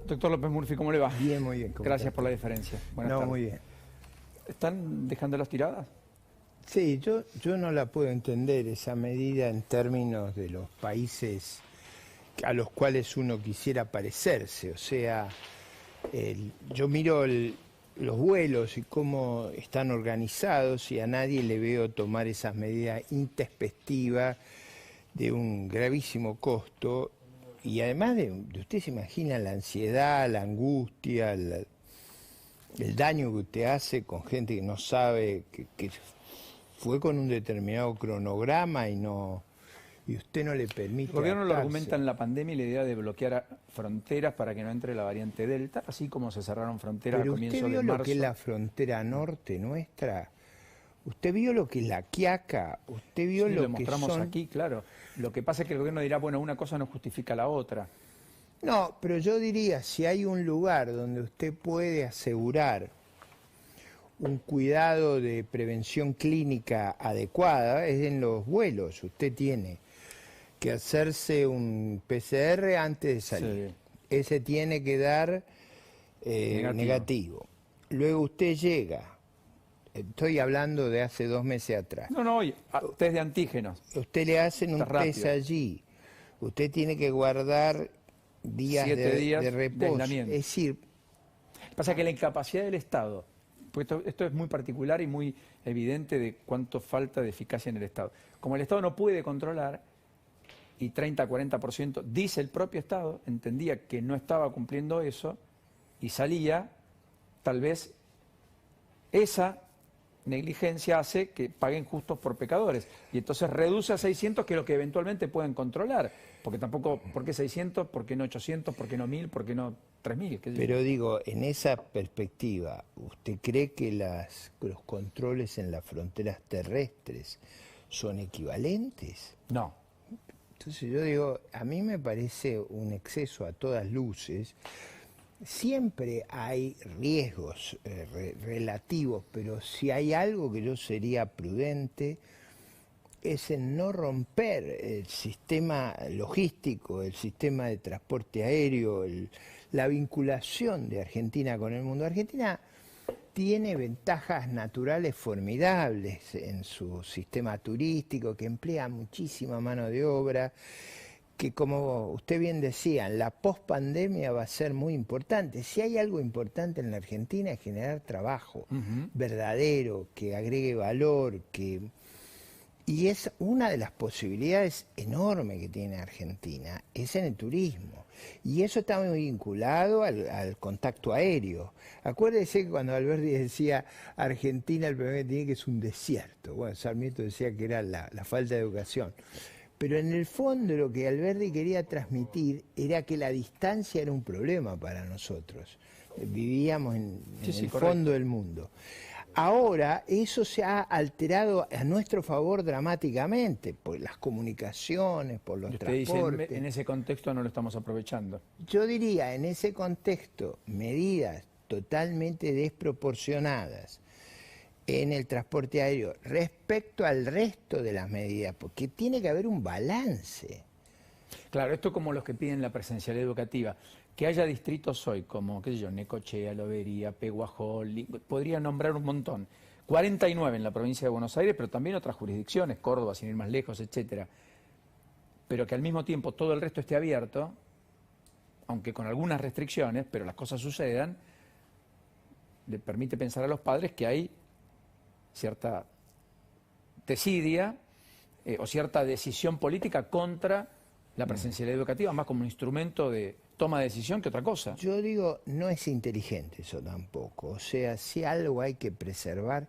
Doctor López Murphy, ¿cómo le va? Bien, muy bien. Gracias por la diferencia. Buenas tardes. Muy bien. ¿Están dejando las tiradas? Sí, yo no la puedo entender, esa medida, en términos de los países a los cuales uno quisiera parecerse. O sea, yo miro los vuelos y cómo están organizados y a nadie le veo tomar esas medidas intempestivas de un gravísimo costo. Y además usted se imagina la ansiedad, la angustia, el daño que usted hace con gente que no sabe, que fue con un determinado cronograma y usted no le permite. El gobierno lo adaptarse. argumenta en la pandemia y la idea de bloquear fronteras para que no entre la variante Delta, así como se cerraron fronteras Pero a comienzos usted vio de marzo. lo que es la frontera norte nuestra, usted vio lo que es la Quiaca, usted vio Sí, lo lo que mostramos son... aquí, claro. Lo que pasa es que el gobierno dirá, bueno, una cosa no justifica la otra. No, pero yo diría, si hay un lugar donde usted puede asegurar un cuidado de prevención clínica adecuada, es en los vuelos. Usted tiene que hacerse un PCR antes de salir. Sí. Ese tiene que dar negativo. Luego usted llega, estoy hablando de hace 2 meses atrás. No, oye, test de antígenos. Usted le hacen un Está test rápido. allí. Usted tiene que guardar 7 días de de reposo. aislamiento. Es decir, Pasa que la incapacidad del Estado, pues esto es muy particular y muy evidente de cuánto falta de eficacia en el Estado. Como el Estado no puede controlar, y 30-40%, dice el propio Estado, entendía que no estaba cumpliendo eso, y salía, tal vez esa negligencia hace que paguen justos por pecadores. Y entonces reduce a 600, que es lo que eventualmente pueden controlar. Porque tampoco, ¿por qué 600? ¿Por qué no 800? ¿Por qué no 1000? ¿Por qué no 3000? Pero digo, en esa perspectiva, ¿usted cree que los controles en las fronteras terrestres son equivalentes? No. Entonces yo digo, a mí me parece un exceso a todas luces. Siempre hay riesgos relativos, pero si hay algo que yo sería prudente es en no romper el sistema logístico, el sistema de transporte aéreo, la vinculación de Argentina con el mundo. Argentina tiene ventajas naturales formidables en su sistema turístico, que emplea muchísima mano de obra, que como usted bien decía, la pospandemia va a ser muy importante. Si hay algo importante en la Argentina es generar trabajo verdadero, que agregue valor, y es una de las posibilidades enormes que tiene Argentina, es en el turismo. Y eso está muy vinculado al contacto aéreo. Acuérdese que cuando Alberti decía Argentina, el problema que tiene que es un desierto. Bueno, Sarmiento decía que era la falta de educación. Pero en el fondo lo que Alberti quería transmitir era que la distancia era un problema para nosotros. Vivíamos en el fondo del mundo. Ahora eso se ha alterado a nuestro favor dramáticamente, por las comunicaciones, por los transportes. Dice, en ese contexto no lo estamos aprovechando. Yo diría, en ese contexto, medidas totalmente desproporcionadas en el transporte aéreo respecto al resto de las medidas, porque tiene que haber un balance. Claro, esto como los que piden la presencialidad educativa. Que haya distritos hoy como, qué sé yo, Necochea, Lobería, Peguajol, podría nombrar un montón. 49 en la provincia de Buenos Aires, pero también otras jurisdicciones, Córdoba, sin ir más lejos, etcétera. Pero que al mismo tiempo todo el resto esté abierto, aunque con algunas restricciones, pero las cosas sucedan, le permite pensar a los padres que hay cierta desidia o cierta decisión política contra la presencialidad educativa, más como un instrumento de toma de decisión que otra cosa. Yo digo, no es inteligente eso tampoco. O sea, si algo hay que preservar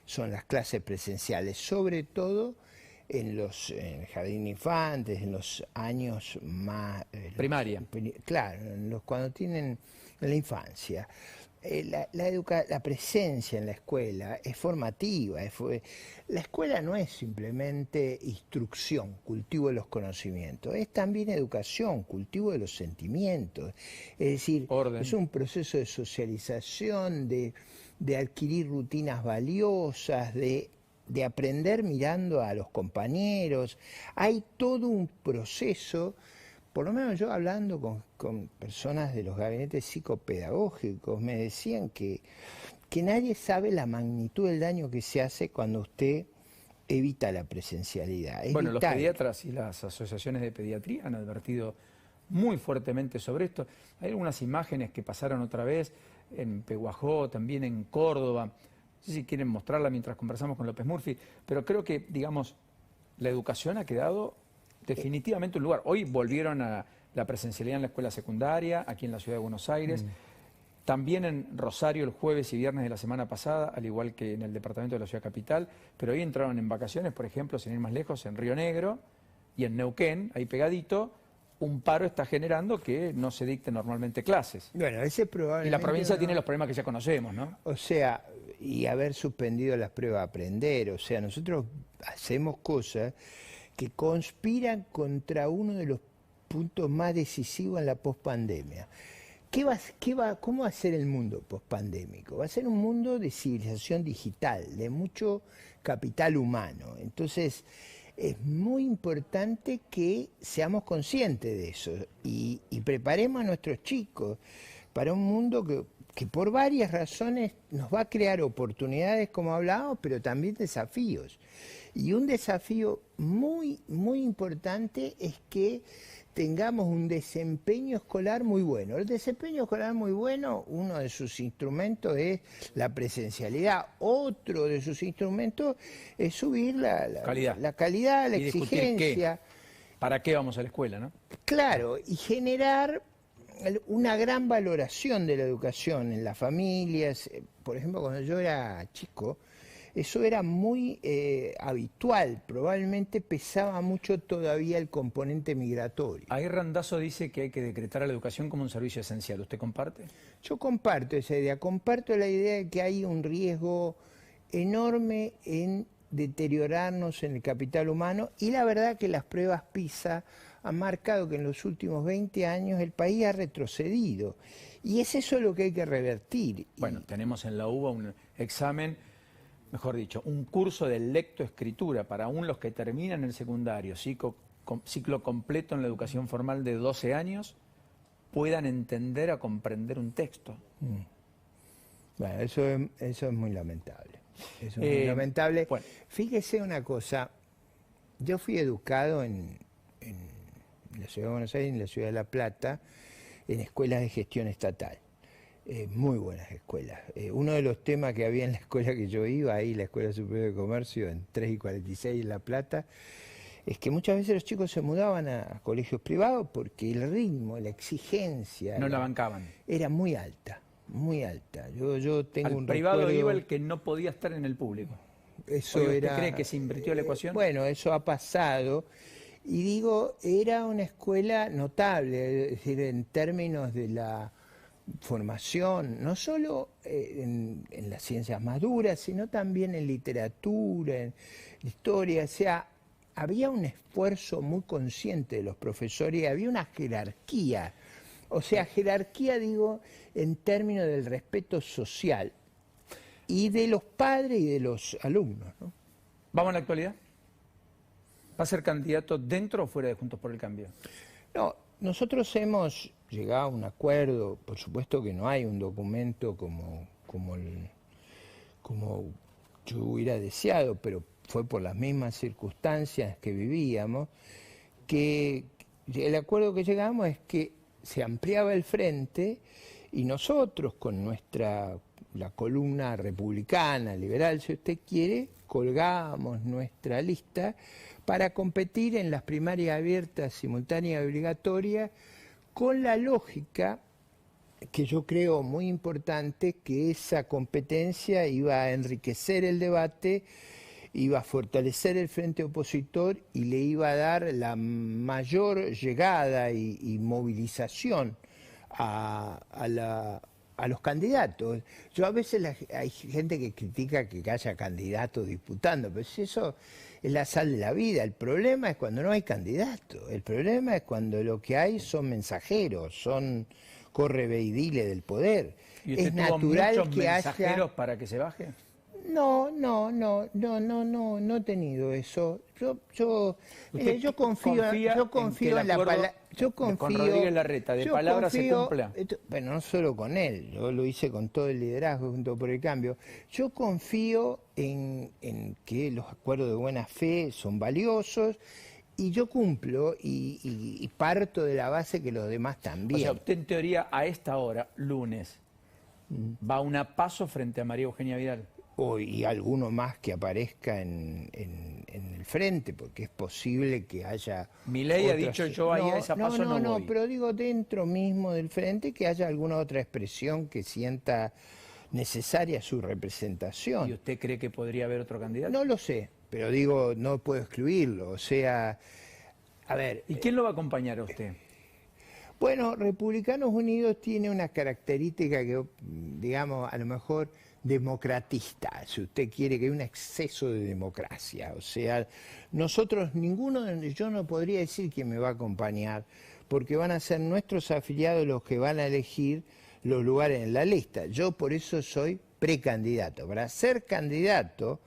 son las clases presenciales, sobre todo en el jardín de infantes, en los años más... primaria. Claro, cuando tienen en la infancia. La presencia en la escuela es formativa. La escuela no es simplemente instrucción, cultivo de los conocimientos, es también educación, cultivo de los sentimientos. Es decir, es un proceso de socialización, de adquirir rutinas valiosas, de aprender mirando a los compañeros. Hay todo un proceso por lo menos yo hablando con personas de los gabinetes psicopedagógicos, me decían que nadie sabe la magnitud del daño que se hace cuando usted evita la presencialidad. Es Bueno, los vital. pediatras y las asociaciones de pediatría han advertido muy fuertemente sobre esto. Hay algunas imágenes que pasaron otra vez en Peguajó, también en Córdoba. No sé si quieren mostrarla mientras conversamos con López Murphy, pero creo que, digamos, la educación ha quedado definitivamente un lugar. Hoy volvieron a la presencialidad en la escuela secundaria, aquí en la ciudad de Buenos Aires. También en Rosario el jueves y viernes de la semana pasada, al igual que en el departamento de la ciudad capital, pero hoy entraron en vacaciones, por ejemplo, sin ir más lejos, en Río Negro y en Neuquén, ahí pegadito, un paro está generando que no se dicten normalmente clases. Bueno, ese probablemente... Y la provincia no. tiene los problemas que ya conocemos, ¿no? O sea, y haber suspendido las pruebas a aprender, o sea, nosotros hacemos cosas que conspiran contra uno de los puntos más decisivos en la pospandemia. ¿Cómo va a ser el mundo pospandémico? Va a ser un mundo de civilización digital, de mucho capital humano. Entonces, es muy importante que seamos conscientes de eso y preparemos a nuestros chicos para un mundo que por varias razones nos va a crear oportunidades, como hablábamos, pero también desafíos. Y un desafío muy, muy importante es que tengamos un desempeño escolar muy bueno. El desempeño escolar muy bueno, uno de sus instrumentos es la presencialidad, otro de sus instrumentos es subir la calidad, la y exigencia. ¿Para qué vamos a la escuela, no? Claro, y generar una gran valoración de la educación en las familias. Por ejemplo, cuando yo era chico, eso era muy habitual, probablemente pesaba mucho todavía el componente migratorio. Ahí Randazzo dice que hay que decretar a la educación como un servicio esencial. ¿Usted comparte? Yo comparto esa idea, comparto la idea de que hay un riesgo enorme en deteriorarnos en el capital humano y la verdad que las pruebas PISA han marcado que en los últimos 20 años el país ha retrocedido y es eso lo que hay que revertir. Bueno, tenemos en la UBA un examen, mejor dicho, un curso de lectoescritura para aún los que terminan el secundario, ciclo completo en la educación formal de 12 años, puedan entender a comprender un texto. Bueno, eso es muy lamentable. Eso es muy lamentable. Bueno. Fíjese una cosa, yo fui educado en la ciudad de Buenos Aires, en la ciudad de La Plata, en escuelas de gestión estatal. Muy buenas escuelas. Uno de los temas que había en la escuela que yo iba, ahí la Escuela Superior de Comercio, en 3 y 46 en La Plata, es que muchas veces los chicos se mudaban a colegios privados porque el ritmo, la exigencia... No la bancaban. Era muy alta, muy alta. Yo tengo un privado recuerdo... iba el que no podía estar en el público. Eso ¿Usted era, cree que se invirtió la ecuación? Bueno, eso ha pasado. Y digo, era una escuela notable, es decir, en términos de la formación, no solo en las ciencias más duras, sino también en literatura, en historia. O sea, había un esfuerzo muy consciente de los profesores y había una jerarquía. O sea, jerarquía, digo, en términos del respeto social y de los padres y de los alumnos, ¿no? ¿Vamos a la actualidad? ¿Va a ser candidato dentro o fuera de Juntos por el Cambio? No, nosotros hemos llegado a un acuerdo, por supuesto que no hay un documento como yo hubiera deseado, pero fue por las mismas circunstancias que vivíamos, que el acuerdo que llegamos es que se ampliaba el frente y nosotros con la columna republicana, liberal, si usted quiere, colgábamos nuestra lista para competir en las primarias abiertas, simultáneas y obligatorias, con la lógica que yo creo muy importante, que esa competencia iba a enriquecer el debate, iba a fortalecer el frente opositor y le iba a dar la mayor llegada y movilización a los candidatos. Yo a veces hay gente que critica que haya candidatos disputando, pero si eso es la sal de la vida. El problema es cuando no hay candidatos. El problema es cuando lo que hay son mensajeros, son correveidiles del poder. ¿Y usted es tuvo natural muchos que mensajeros haya... para que se baje? No he tenido eso. ¿Usted confío en la palabra. Con Rodríguez Larreta, de palabra se cumpla. Bueno, no solo con él, yo lo hice con todo el liderazgo junto por el cambio. Yo confío en que los acuerdos de buena fe son valiosos y yo cumplo y parto de la base que los demás también. O sea, usted en teoría a esta hora, lunes, va a una paso frente a María Eugenia Vidal. Y alguno más que aparezca en el frente, porque es posible que haya... Milei ha dicho yo ahí a esa paso no voy. No, pero digo dentro mismo del frente que haya alguna otra expresión que sienta necesaria su representación. ¿Y usted cree que podría haber otro candidato? No lo sé, pero digo, no puedo excluirlo, o sea... A ver... ¿Y quién lo va a acompañar a usted? Bueno, Republicanos Unidos tiene una característica que, digamos, a lo mejor democratista, si usted quiere, que hay un exceso de democracia. O sea, nosotros, yo no podría decir quién me va a acompañar, porque van a ser nuestros afiliados los que van a elegir los lugares en la lista. Yo por eso soy precandidato. Para ser candidato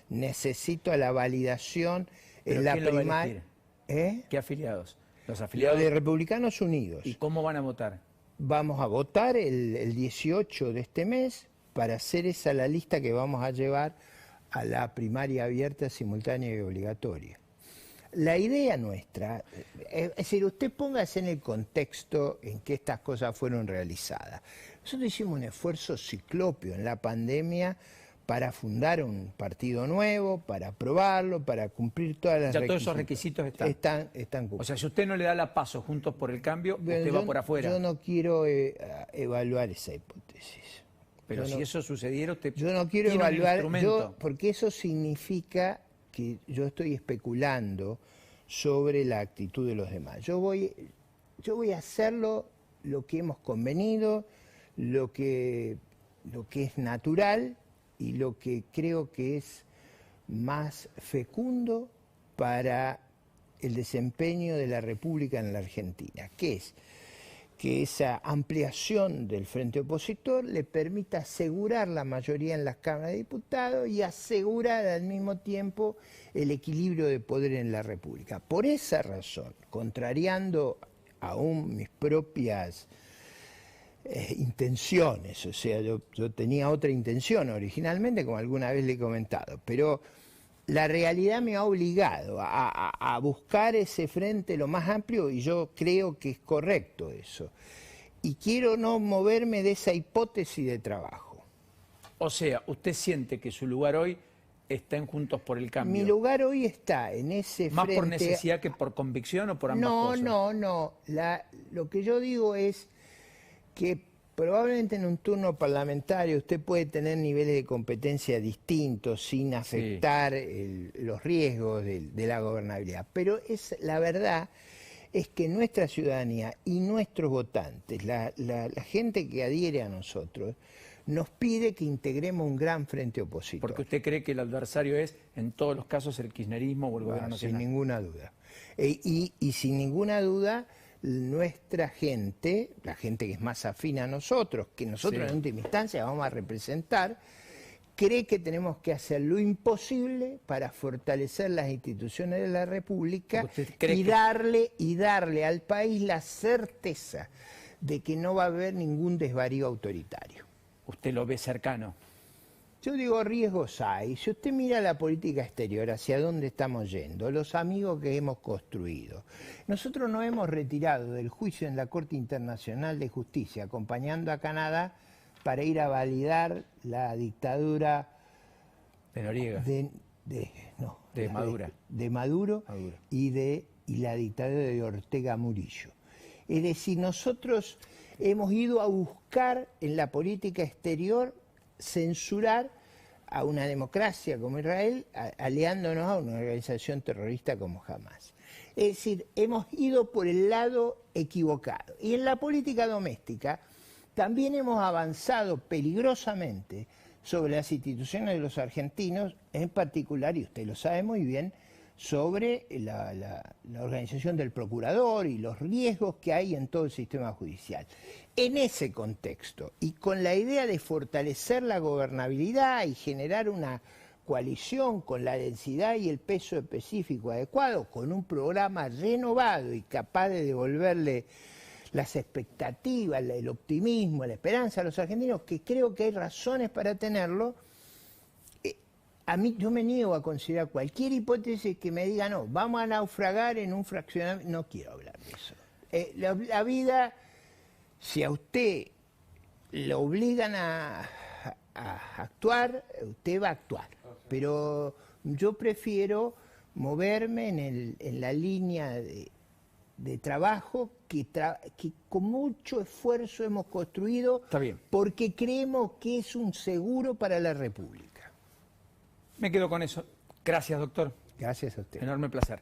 necesito la validación en la primaria. ¿Qué afiliados? Los afiliados de Republicanos Unidos. ¿Y cómo van a votar? Vamos a votar el 18 de este mes para hacer esa la lista que vamos a llevar a la primaria abierta, simultánea y obligatoria. La idea nuestra, es decir, usted póngase en el contexto en que estas cosas fueron realizadas. Nosotros hicimos un esfuerzo ciclópeo en la pandemia para fundar un partido nuevo, para aprobarlo, para cumplir todas las requisitos. Todos esos requisitos están cumplidos. O sea, si usted no le da la paso Juntos por el Cambio, usted va por afuera. Yo no quiero evaluar esa hipótesis. Pero si eso sucediera, usted yo no quiero evaluar, porque eso significa que yo estoy especulando sobre la actitud de los demás. Yo voy a hacerlo lo que hemos convenido, lo que es natural y lo que creo que es más fecundo para el desempeño de la República en la Argentina, que es que esa ampliación del frente opositor le permita asegurar la mayoría en las cámaras de diputados y asegurar al mismo tiempo el equilibrio de poder en la República. Por esa razón, contrariando aún mis propias intenciones, o sea, yo tenía otra intención originalmente, como alguna vez le he comentado, pero la realidad me ha obligado a buscar ese frente lo más amplio y yo creo que es correcto eso. Y quiero no moverme de esa hipótesis de trabajo. O sea, ¿usted siente que su lugar hoy está en Juntos por el Cambio? Mi lugar hoy está en ese frente... ¿Más por necesidad que por convicción o por ambas cosas? No. Lo que yo digo es que probablemente en un turno parlamentario usted puede tener niveles de competencia distintos sin afectar los riesgos de la gobernabilidad. Pero la verdad es que nuestra ciudadanía y nuestros votantes, la gente que adhiere a nosotros, nos pide que integremos un gran frente opositor. Porque usted cree que el adversario es, en todos los casos, el kirchnerismo o el gobierno nacional. Sin ninguna duda. Y sin ninguna duda... nuestra gente, la gente que es más afín a nosotros, que nosotros en última instancia vamos a representar, cree que tenemos que hacer lo imposible para fortalecer las instituciones de la República y darle al país la certeza de que no va a haber ningún desvarío autoritario. ¿Usted lo ve cercano? Yo digo, riesgos hay. Si usted mira la política exterior, hacia dónde estamos yendo, los amigos que hemos construido. Nosotros nos hemos retirado del juicio en la Corte Internacional de Justicia, acompañando a Canadá para ir a validar la dictadura de Noriega. De Maduro. Y la dictadura de Ortega Murillo. Es decir, nosotros hemos ido a buscar en la política exterior censurar a una democracia como Israel, aliándonos a una organización terrorista como Hamas. Es decir, hemos ido por el lado equivocado. Y en la política doméstica también hemos avanzado peligrosamente sobre las instituciones de los argentinos, en particular, y usted lo sabe muy bien, sobre la organización del procurador y los riesgos que hay en todo el sistema judicial. En ese contexto, y con la idea de fortalecer la gobernabilidad y generar una coalición con la densidad y el peso específico adecuado, con un programa renovado y capaz de devolverle las expectativas, el optimismo, la esperanza a los argentinos, que creo que hay razones para tenerlo. A mí, yo me niego a considerar cualquier hipótesis que me diga, no, vamos a naufragar en un fraccionamiento. No quiero hablar de eso. La vida, si a usted lo obligan a actuar, usted va a actuar. Pero yo prefiero moverme en la línea de trabajo que con mucho esfuerzo hemos construido. Está bien. Porque creemos que es un seguro para la República. Me quedo con eso. Gracias, doctor. Gracias a usted. Enorme placer.